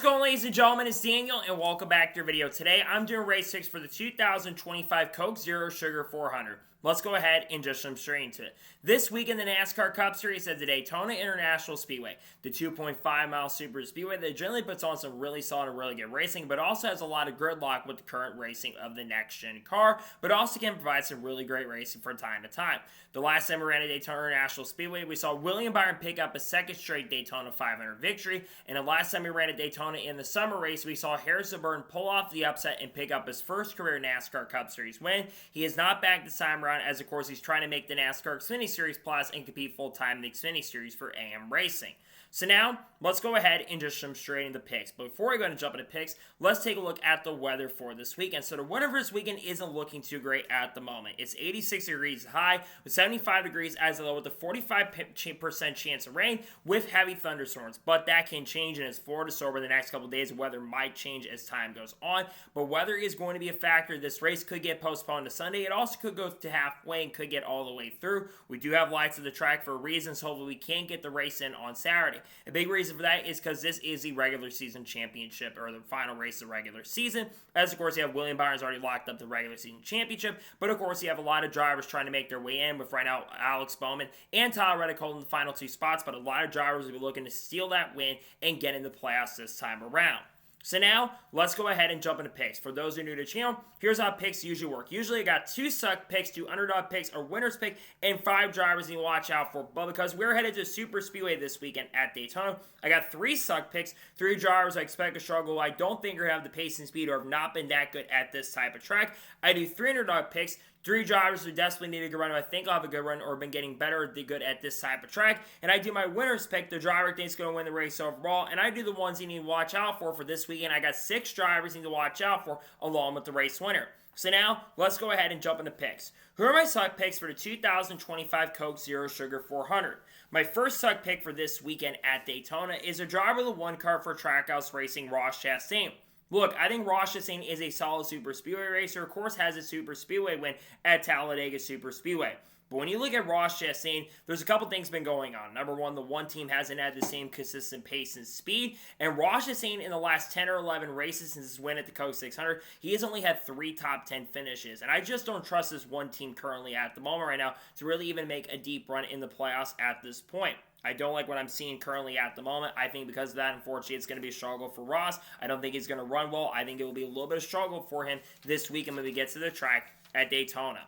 going on, ladies and gentlemen? It's Daniel, and welcome back to your video. Today, I'm doing race 6 for the 2025 Coke Zero Sugar 400. Let's go ahead and just jump straight into it. This week in the NASCAR Cup Series at the Daytona International Speedway, the 2.5-mile super speedway that generally puts on some really solid and really good racing, but also has a lot of gridlock with the current racing of the next-gen car, but also can provide some really great racing from time to time. The last time we ran at Daytona International Speedway, we saw William Byron pick up a second straight Daytona 500 victory, and the last time we ran at Daytona in the summer race, we saw Harrison Burton pull off the upset and pick up his first career NASCAR Cup Series win. He is not back this time around, as of course he's trying to make the NASCAR Xfinity Series Plus and compete full-time in the Xfinity Series for AM Racing. So now, let's go ahead and just jump straight into picks. But before we go and jump into picks, let's take a look at the weather for this weekend. So the weather for this weekend isn't looking too great at the moment. It's 86 degrees high with 75 degrees as a low with a 45% chance of rain with heavy thunderstorms. But that can change, and it's Florida, so over the next couple days, the weather might change as time goes on. But weather is going to be a factor. This race could get postponed to Sunday. It also could go to halfway and could get all the way through. We do have lights at the track for a reason, so hopefully we can get the race in on Saturday. A big reason for that is because this is the regular season championship, or the final race of the regular season. As of course, you have William Byron's already locked up the regular season championship, but of course you have a lot of drivers trying to make their way in, with right now Alex Bowman and Tyler Reddick holding the final two spots, but a lot of drivers will be looking to steal that win and get in the playoffs this time around. So now, let's go ahead and jump into picks. For those who are new to the channel, here's how picks usually work. Usually I got 2 suck picks, 2 underdog picks, a winner's pick, and 5 drivers you need to watch out for. But because we're headed to Super Speedway this weekend at Daytona, I got 3 suck picks, 3 drivers I expect to struggle. I don't think are going to have the pace and speed or have not been that good at this type of track. I do 3 underdog picks, 3 drivers who desperately need a good run, who I think will have a good run or have been getting better or good at this type of track. And I do my winner's pick, the driver I think is going to win the race overall. And I do the ones you need to watch out for this weekend. I got 6 drivers you need to watch out for along with the race winner. So now, let's go ahead and jump into picks. Who are my suck picks for the 2025 Coke Zero Sugar 400? My first suck pick for this weekend at Daytona is a driver of the 1 car for Trackhouse Racing, Ross Chastain. Look, I think Ross Chastain is a solid Super Speedway racer. Of course, has a Super Speedway win at Talladega Super Speedway. But when you look at Ross Chastain, there's a couple things been going on. Number one, the one team hasn't had the same consistent pace and speed. And Ross Chastain, in the last 10 or 11 races since his win at the Coke 600, he has only had 3 top 10 finishes. And I just don't trust this one team currently at the moment right now to really even make a deep run in the playoffs at this point. I don't like what I'm seeing currently at the moment. I think because of that, unfortunately, it's going to be a struggle for Ross. I don't think he's going to run well. I think it will be a little bit of struggle for him this weekend when we get to the track at Daytona.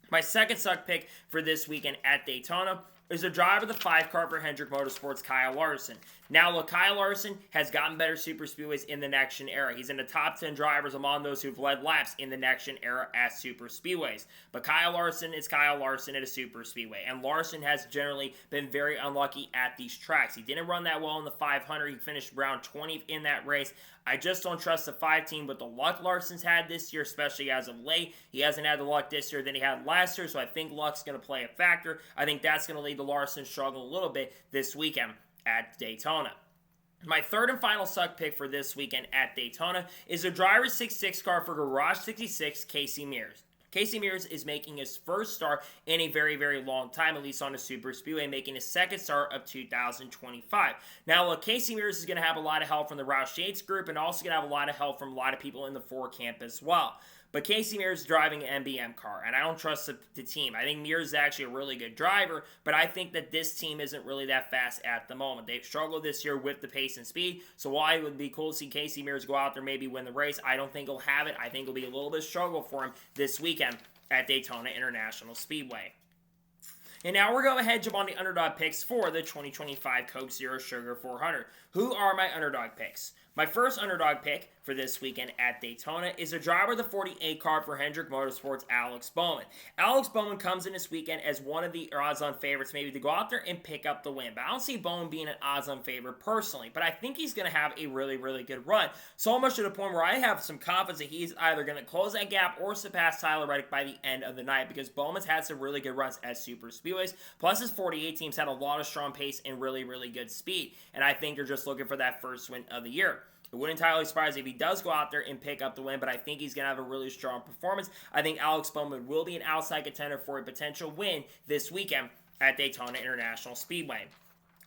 My second suck pick for this weekend at Daytona is the driver of the 5 car for Hendrick Motorsports, Kyle Larson. Now, look, Kyle Larson has gotten better super speedways in the next-gen era. He's in the top 10 drivers among those who've led laps in the next-gen era at super speedways. But Kyle Larson is Kyle Larson at a super speedway. And Larson has generally been very unlucky at these tracks. He didn't run that well in the 500. He finished around 20th in that race. I just don't trust the 5 team with the luck Larson's had this year, especially as of late. He hasn't had the luck this year than he had last year, so I think luck's going to play a factor. I think that's going to lead to Larson struggle a little bit this weekend at Daytona. My third and final suck pick for this weekend at Daytona is a driver 66 car for Garage 66, Casey Mears. Casey Mears is making his first start in a very, very long time, at least on a super speedway, making his second start of 2025. Now, look, Casey Mears is going to have a lot of help from the Roush Yates group and also going to have a lot of help from a lot of people in the 4 camp as well. But Casey Mears is driving an MBM car, and I don't trust the team. I think Mears is actually a really good driver, but I think that this team isn't really that fast at the moment. They've struggled this year with the pace and speed, so while it would be cool to see Casey Mears go out there maybe win the race, I don't think he'll have it. I think it'll be a little bit of struggle for him this weekend at Daytona International Speedway. And now we're going to go ahead and jump on the underdog picks for the 2025 Coke Zero Sugar 400. Who are my underdog picks? My first underdog pick for this weekend at Daytona is a driver of the 48 car for Hendrick Motorsports, Alex Bowman. Alex Bowman comes in this weekend as one of the odds-on favorites maybe to go out there and pick up the win. But I don't see Bowman being an odds-on favorite personally. But I think he's going to have a really, really good run. So much to the point where I have some confidence that he's either going to close that gap or surpass Tyler Reddick by the end of the night, because Bowman's had some really good runs at super speedways. Plus his 48 teams had a lot of strong pace and really, really good speed. And I think they're just looking for that first win of the year. It wouldn't entirely surprise if he does go out there and pick up the win, but I think he's going to have a really strong performance. I think Alex Bowman will be an outside contender for a potential win this weekend at Daytona International Speedway.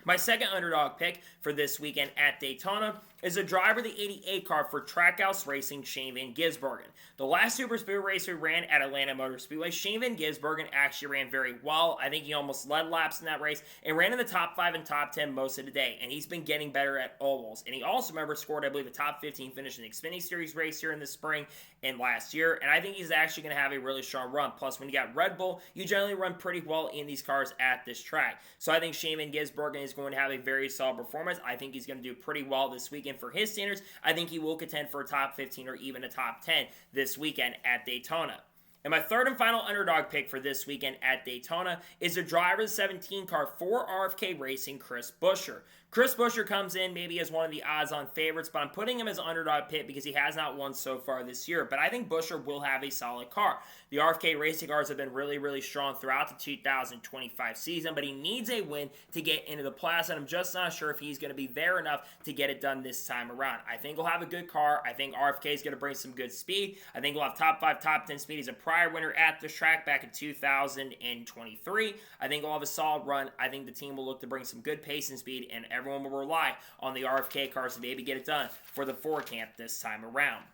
My second underdog pick for this weekend at Daytona is the driver of the 88 car for Trackhouse Racing, Shane Van Gisbergen. The last Super Speedway race we ran at Atlanta Motor Speedway, Shane Van Gisbergen actually ran very well. I think he almost led laps in that race and ran in the top 5 and top 10 most of the day. And he's been getting better at ovals. And he also, remember, scored, I believe, a top 15 finish in the Xfinity Series race here in the spring and last year. And I think he's actually going to have a really strong run. Plus, when you got Red Bull, you generally run pretty well in these cars at this track. So I think Shane Van Gisbergen is going to have a very solid performance. I think he's going to do pretty well this weekend for his standards. I think he will contend for a top 15 or even a top 10 this weekend at Daytona. And my third and final underdog pick for this weekend at Daytona is the driver of the 17 car for RFK Racing, Chris Buescher. Chris Buescher comes in maybe as one of the odds-on favorites, but I'm putting him as an underdog pick because he has not won so far this year. But I think Buescher will have a solid car. The RFK Racing cars have been really, really strong throughout the 2025 season, but he needs a win to get into the playoffs, and I'm just not sure if he's going to be there enough to get it done this time around. I think he'll have a good car. I think RFK is going to bring some good speed. I think he'll have top 5, top 10 speed. He's a prior winner at this track back in 2023. I think he'll have a solid run. I think the team will look to bring some good pace and speed, and everyone will rely on the RFK cars to maybe get it done for the Ford camp this time around.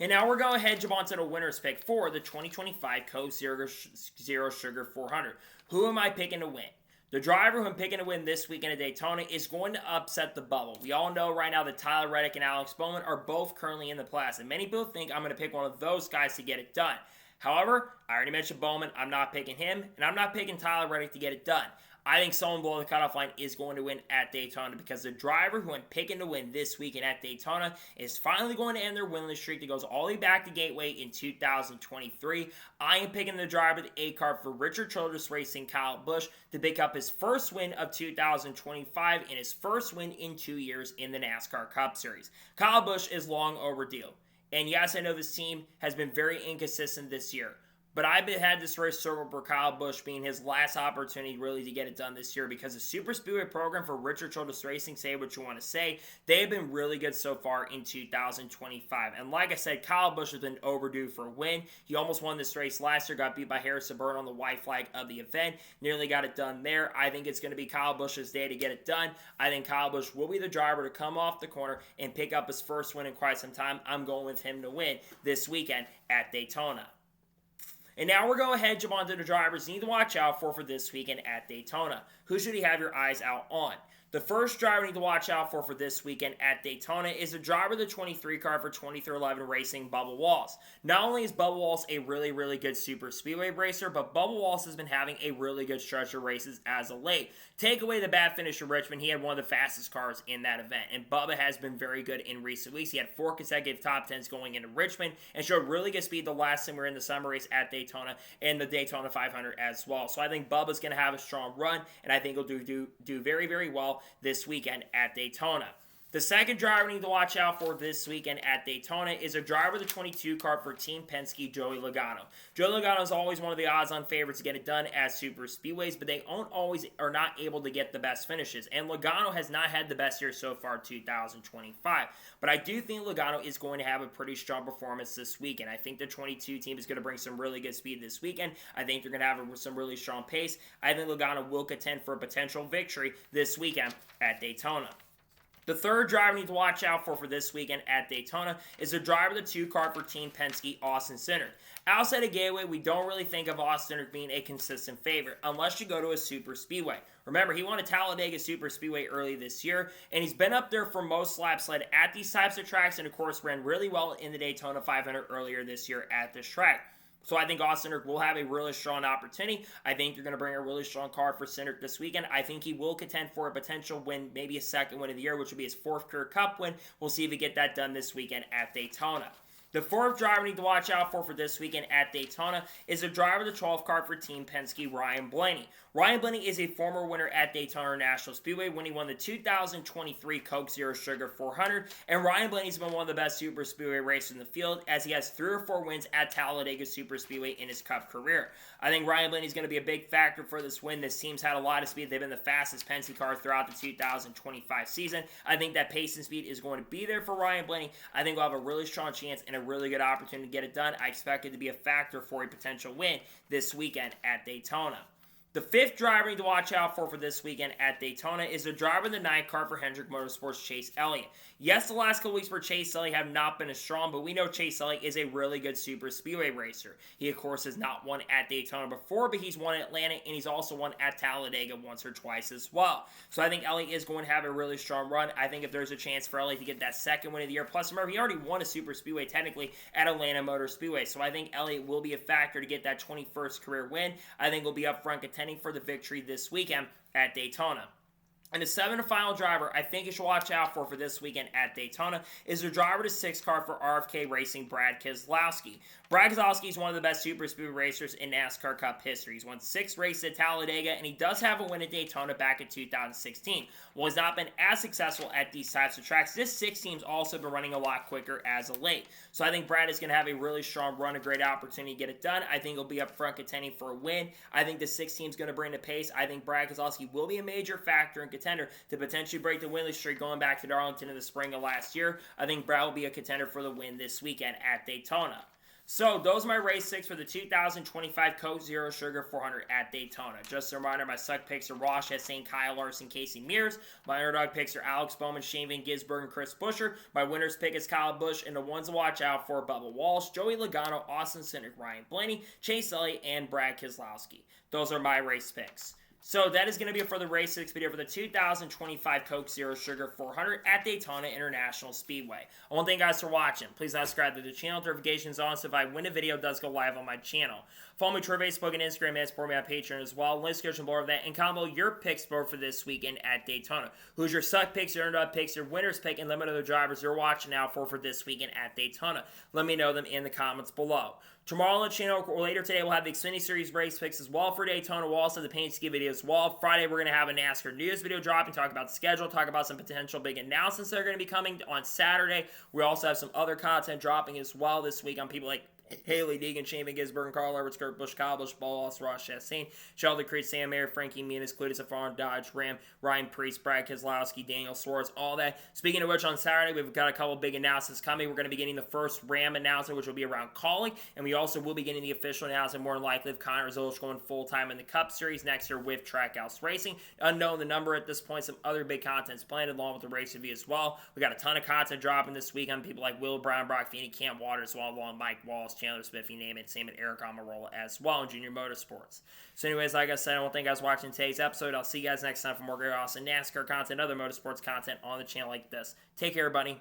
And now we're going ahead and jump on to the winner's pick for the 2025 Coke Zero Sugar 400. Who am I picking to win? The driver who I'm picking to win this weekend at Daytona is going to upset the bubble. We all know right now that Tyler Reddick and Alex Bowman are both currently in the class, and many people think I'm going to pick one of those guys to get it done. However, I already mentioned Bowman. I'm not picking him, and I'm not picking Tyler Reddick to get it done. I think someone below the cutoff line is going to win at Daytona because the driver who I'm picking to win this weekend at Daytona is finally going to end their winless streak that goes all the way back to Gateway in 2023. I am picking the driver of the 8 car for Richard Childress Racing, Kyle Busch, to pick up his first win of 2025 and his first win in 2 years in the NASCAR Cup Series. Kyle Busch is long overdue. And yes, I know this team has been very inconsistent this year. But I've had this race circled for Kyle Busch being his last opportunity really to get it done this year because the Super Speedway program for Richard Childress Racing, say what you want to say, they have been really good so far in 2025. And like I said, Kyle Busch has been overdue for a win. He almost won this race last year, got beat by Harrison Burton on the white flag of the event, nearly got it done there. I think it's going to be Kyle Busch's day to get it done. I think Kyle Busch will be the driver to come off the corner and pick up his first win in quite some time. I'm going with him to win this weekend at Daytona. And now we're going ahead and jump on to the drivers you need to watch out for this weekend at Daytona. Who should you have your eyes out on? The first driver you need to watch out for this weekend at Daytona is the driver of the 23 car for 2311 Racing, Bubba Wallace. Not only is Bubba Wallace a really, really good super speedway racer, but Bubba Wallace has been having a really good stretch of races as of late. Take away the bad finish in Richmond, he had one of the fastest cars in that event, and Bubba has been very good in recent weeks. He had 4 consecutive top 10s going into Richmond and showed really good speed the last time we were in the summer race at Daytona and the Daytona 500 as well. So I think Bubba's going to have a strong run, and I think he'll do very, very well this weekend at Daytona. The second driver we need to watch out for this weekend at Daytona is a driver of the 22 car for Team Penske, Joey Logano. Joey Logano is always one of the odds-on favorites to get it done at super speedways, but they are not able to get the best finishes. And Logano has not had the best year so far 2025. But I do think Logano is going to have a pretty strong performance this weekend. I think the 22 team is going to bring some really good speed this weekend. I think they're going to have some really strong pace. I think Logano will contend for a potential victory this weekend at Daytona. The third driver we need to watch out for this weekend at Daytona is the driver of the 2 car for Team Penske, Austin Cindric. Outside of Gateway, we don't really think of Austin Cindric being a consistent favorite unless you go to a super speedway. Remember, he won a Talladega Super Speedway early this year, and he's been up there for most laps led at these types of tracks, and of course ran really well in the Daytona 500 earlier this year at this track. So I think Austin Cindric will have a really strong opportunity. I think you're going to bring a really strong car for Cindric this weekend. I think he will contend for a potential win, maybe a second win of the year, which will be his 4th career Cup win. We'll see if he get that done this weekend at Daytona. The fourth driver we need to watch out for this weekend at Daytona is the driver of the 12th car for Team Penske, Ryan Blaney. Ryan Blaney is a former winner at Daytona National Speedway when he won the 2023 Coke Zero Sugar 400, and Ryan Blaney's been one of the best super speedway racers in the field as he has 3 or 4 wins at Talladega Super Speedway in his Cup career. I think Ryan Blaney's going to be a big factor for this win. This team's had a lot of speed. They've been the fastest Penske car throughout the 2025 season. I think that pace and speed is going to be there for Ryan Blaney. I think we'll have a really strong chance and a really good opportunity to get it done. I expect it to be a factor for a potential win this weekend at Daytona. The fifth driver you need to watch out for this weekend at Daytona is the driver in the 9 car for Hendrick Motorsports, Chase Elliott. Yes, the last couple weeks for Chase Elliott have not been as strong, but we know Chase Elliott is a really good super speedway racer. He, of course, has not won at Daytona before, but he's won at Atlanta, and he's also won at Talladega once or twice as well. So I think Elliott is going to have a really strong run. I think if there's a chance for Elliott to get that second win of the year, plus remember, he already won a super speedway technically at Atlanta Motor Speedway, so I think Elliott will be a factor to get that 21st career win. I think he'll be up front contending for the victory this weekend at Daytona. And the 7th and final driver I think you should watch out for this weekend at Daytona is the driver to 6 car for RFK Racing, Brad Keselowski. Brad Keselowski is one of the best super speed racers in NASCAR Cup history. He's won 6 races at Talladega, and he does have a win at Daytona back in 2016. While he's not been as successful at these types of tracks, this 6 team's also been running a lot quicker as of late. So I think Brad is going to have a really strong run, a great opportunity to get it done. I think he'll be up front contending for a win. I think the 6 team's going to bring the pace. I think Brad Keselowski will be a major factor in contender to potentially break the winless streak going back to Darlington in the spring of last year. I think Brad will be a contender for the win this weekend at Daytona. So, those are my race 6 for the 2025 Coke Zero Sugar 400 at Daytona. Just a reminder, my suck picks are Ross Chastain, Kyle Larson, Casey Mears. My underdog picks are Alex Bowman, Shane Van Gisbergen, and Chris Buescher. My winner's pick is Kyle Busch, and the ones to watch out for Bubba Walsh, Joey Logano, Austin Cindric, Ryan Blaney, Chase Elliott, and Brad Keselowski. Those are my race picks. So that is going to be it for the Race 6 video for the 2025 Coke Zero Sugar 400 at Daytona International Speedway. I want to thank you guys for watching. Please subscribe to the channel, notifications on, so if I win a video, it does go live on my channel. Follow me to Facebook and Instagram, and support me on Patreon as well. Links description below that, and comment below your picks for this weekend at Daytona. Who's your suck picks, your underdog picks, your winner's pick, and let me know the drivers you're watching out for this weekend at Daytona. Let me know them in the comments below. Tomorrow on the channel, or later today, we'll have the Xfinity Series race picks as well for Daytona. We'll also have the paint ski video as well. Friday, we're going to have a NASCAR news video dropping, talk about the schedule, talk about some potential big announcements that are going to be coming on Saturday. We also have some other content dropping as well this week on people like Haley Deegan, Shane Van Gisbergen, Carl Edwards, Kurt Busch, Kyle Busch, Ball Ross, Ross Chastain, Sheldon Creed, Sam Mayer, Frankie Muniz, Cletus Afar, Dodge, Ram, Ryan Preece, Brad Keselowski, Daniel Suarez, all that. Speaking of which, on Saturday, we've got a couple big announcements coming. We're going to be getting the first Ram announcement, which will be around calling, and we also will be getting the official announcement, more than likely, of Connor Zilisch going full-time in the Cup Series next year with Trackhouse Racing. Unknown the number at this point. Some other big content's planned along with the race review as well. We got a ton of content dropping this week on people like Will Brown, Brock Feeney, Cam Waters, along Mike Wallace, Chandler Smith, you name it. Same with Eric Almirola as well in Junior Motorsports. So anyways, like I said, I want to thank you guys for watching today's episode. I'll see you guys next time for more great awesome NASCAR content, other motorsports content on the channel like this. Take care, everybody.